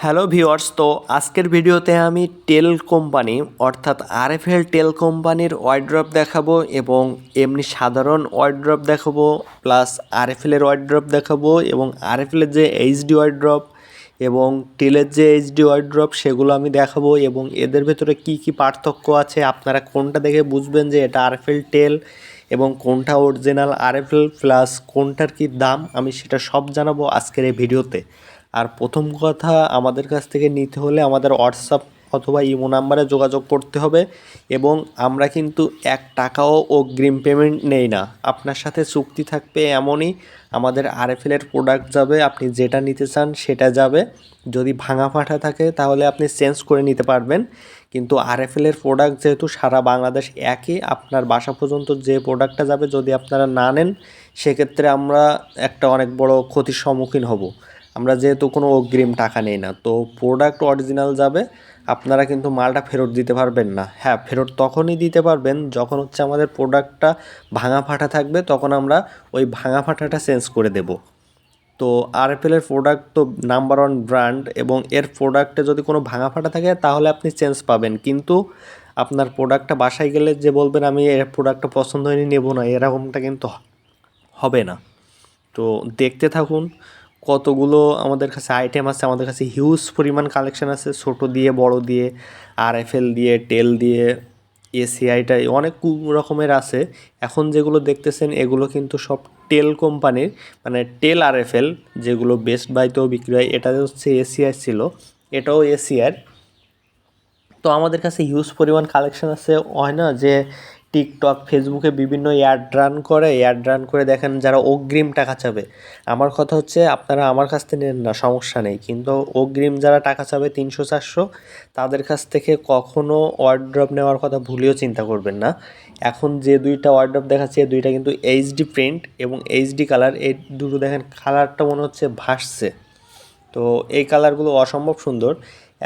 Hello viewers, তো আজকের ভিডিওতে আমি টেল কোম্পানি অর্থাৎ আরএফএল টেল কোম্পানির ওয়ার্ড্রপ দেখাবো এবং এমনি সাধারণ ওয়ার্ড্রপ দেখাবো, প্লাস আরএফএলের ওয়ার্ড্রপ দেখাবো এবং আরএফএলের যে এইচডি ওয়ার্ড্রপ এবং টেলের যে এইচডি ওয়ার্ড্রপ সেগুলো আমি দেখাবো এবং এদের ভেতরে কি কি পার্থক্য আছে, আপনারা কোনটা দেখে বুঝবেন যে এটা আরএফএল টেল এবং কোনটা অরিজিনাল আরএফএল, প্লাস কোনটার কি দাম, আমি সেটা সব জানাবো আজকের এই ভিডিওতে। আর প্রথম কথা, আমাদের কাছ থেকে নিতে হলে আমাদের হোয়াটসঅ্যাপ অথবা ইমো নাম্বারে যোগাযোগ করতে হবে এবং আমরা কিন্তু 1 টাকাও অগ্রিম পেমেন্ট নেই না। আপনার সাথে চুক্তি থাকবে এমনই, আমাদের আরএফএলের প্রোডাক্ট যাবে, আপনি যেটা নিতে চান সেটা যাবে। যদি ভাঙা ফাটা থাকে তাহলে আপনি চেঞ্জ করে নিতে পারবেন, কিন্তু আরএফএলের প্রোডাক্ট যেহেতু সারা বাংলাদেশ একই, আপনার বাসা পর্যন্ত যে প্রোডাক্টটা যাবে যদি আপনারা না নেন সেক্ষেত্রে আমরা একটা অনেক বড় ক্ষতির সম্মুখীন হব। আমরা যেহেতু কোনো অগ্রিম টাকা নেই না, তো প্রোডাক্ট অরিজিনাল যাবে, আপনারা কিন্তু মালটা ফেরত দিতে পারবেন না। হ্যাঁ, ফেরত তখনই দিতে পারবেন যখন হচ্ছে আমাদের প্রোডাক্টটা ভাঙা ফাটা থাকবে, তখন আমরা ওই ভাঙা ফাটাটা চেঞ্জ করে দেব। তো আরএফএলের প্রোডাক্ট তো নাম্বার 1 ব্র্যান্ড এবং এর প্রোডাক্টে যদি কোনো ভাঙা ফাটা থাকে তাহলে আপনি চেঞ্জ পাবেন, কিন্তু আপনার প্রোডাক্টটা বাসায় গেলে যে বলবেন আমি এর প্রোডাক্টটা পছন্দ হয়নি নেব না, এরকমটা কিন্তু হবে না। তো দেখতে থাকুন, কতগুলো আমাদের কাছে আইটেম আছে, আমাদের কাছে হিউজ পরিমাণ কালেকশন আছে, ছোট দিয়ে বড় দিয়ে, আরএফএল দিয়ে, টেল দিয়ে, এসিআইটা অনেক রকমের আছে। এখন যেগুলো দেখতেছেন এগুলো কিন্তু সব টেল কোম্পানির, মানে টেল আরএফএল, যেগুলো বেস্ট বাইতেও বিক্রি হয়। এটা হচ্ছে এসিআই ছিল, এটাও এসিআর। তো আমাদের কাছে হিউজ পরিমাণ কালেকশন আছে। হয় না যে টিকটক, ফেসবুকে বিভিন্ন অ্যাড রান করে দেখেন যারা অগ্রিম টাকা চাবে। আমার কথা হচ্ছে আপনারা আমার কাছ থেকে নেন না, সমস্যা নেই, কিন্তু অগ্রিম যারা টাকা চাবে 300-400, তাদের কাছ থেকে কখনও ওয়ার্ড্রপ নেওয়ার কথা ভুলেও চিন্তা করবেন না। এখন যে দুইটা ওয়ার্ড্রপ দেখাচ্ছি এই দুইটা কিন্তু এইচডি প্রিন্ট এবং এইচডি কালার, এই দুটো দেখেন কালারটা মনে হচ্ছে ভাসছে। তো এই কালারগুলো অসম্ভব সুন্দর।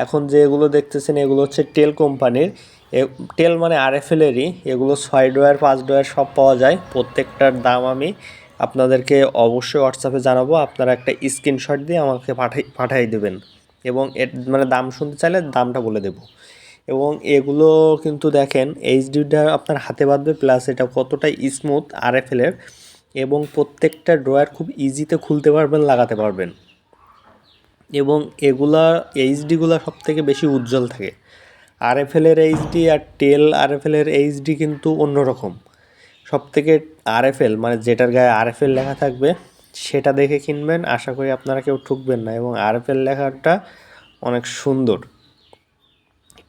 এখন যেগুলো দেখতেছেন এগুলো হচ্ছে টেল কোম্পানির, টেল মানে আরএফএলেরই। এগুলো 6 ডয়ার 5 ডয়ার সব পাওয়া যায়। প্রত্যেকটার দাম আমি আপনাদেরকে অবশ্যই হোয়াটসঅ্যাপে জানাবো, আপনারা একটা স্ক্রিনশট দিয়ে আমাকে পাঠাই দেবেন এবং এর মানে দাম শুনতে চাইলে দামটা বলে দেব। এবং এগুলো কিন্তু দেখেন এইচডিটা আপনার হাতে বাঁধবে, প্লাস এটা কতটা স্মুথ আরএফএলের, এবং প্রত্যেকটা ড্রয়ার খুব ইজিতে খুলতে পারবেন, লাগাতে পারবেন। এবং এগুলা এইচডিগুলো সব থেকে বেশি উজ্জ্বল থাকে। আরএফএলের এইচডি আর টেল আরএফএলের এইচডি কিন্তু অন্যরকম। সব থেকে আরএফএল মানে যেটার গায়ে আরএফএল লেখা থাকবে সেটা দেখে কিনবেন, আশা করি আপনারা কেউ ঠকবেন না। এবং আরএফএল লেখাটা অনেক সুন্দর।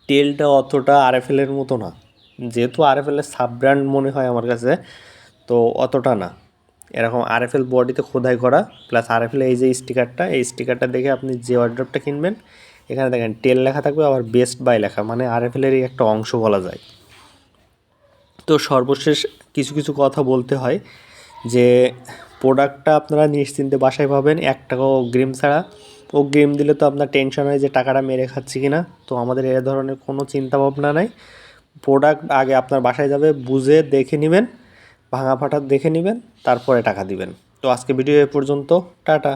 টেলটা অতটা আরএফএলের মতো না, যেহেতু আরএফএলের সাব ব্র্যান্ড মনে হয় আমার কাছে, তো অতটা না। এরকম আরএফএল বডিতে খোদাই করা, প্লাস আরএফএল এই যে স্টিকারটা, এই স্টিকারটা দেখে আপনি যে ওয়ার্ড্রপটা কিনবেন এখানে দেখেন টেল লেখা থাকবে, আবার বেস্ট বাই লেখা, মানে আরএফএলেরই একটা অংশ বলা যায়। তো সর্বশেষ কিছু কিছু কথা বলতে হয় যে প্রোডাক্টটা আপনারা নিশ্চিন্তে বাসায় পাবেন 1 টাকাও অগ্রিম ছাড়া। অগ্রিম দিলে তো আপনার টেনশন হয় যে টাকাটা মেরে খাচ্ছি কিনা, তো আমাদের এ ধরনের কোনো চিন্তা ভাবনা নাই। প্রোডাক্ট আগে আপনার বাসায় যাবে, বুঝে দেখে নেবেন, ভাঙা ফাটা দেখে নেবেন, তারপরে টাকা দিবেন। তো আজকে ভিডিও এ পর্যন্ত, টাটা।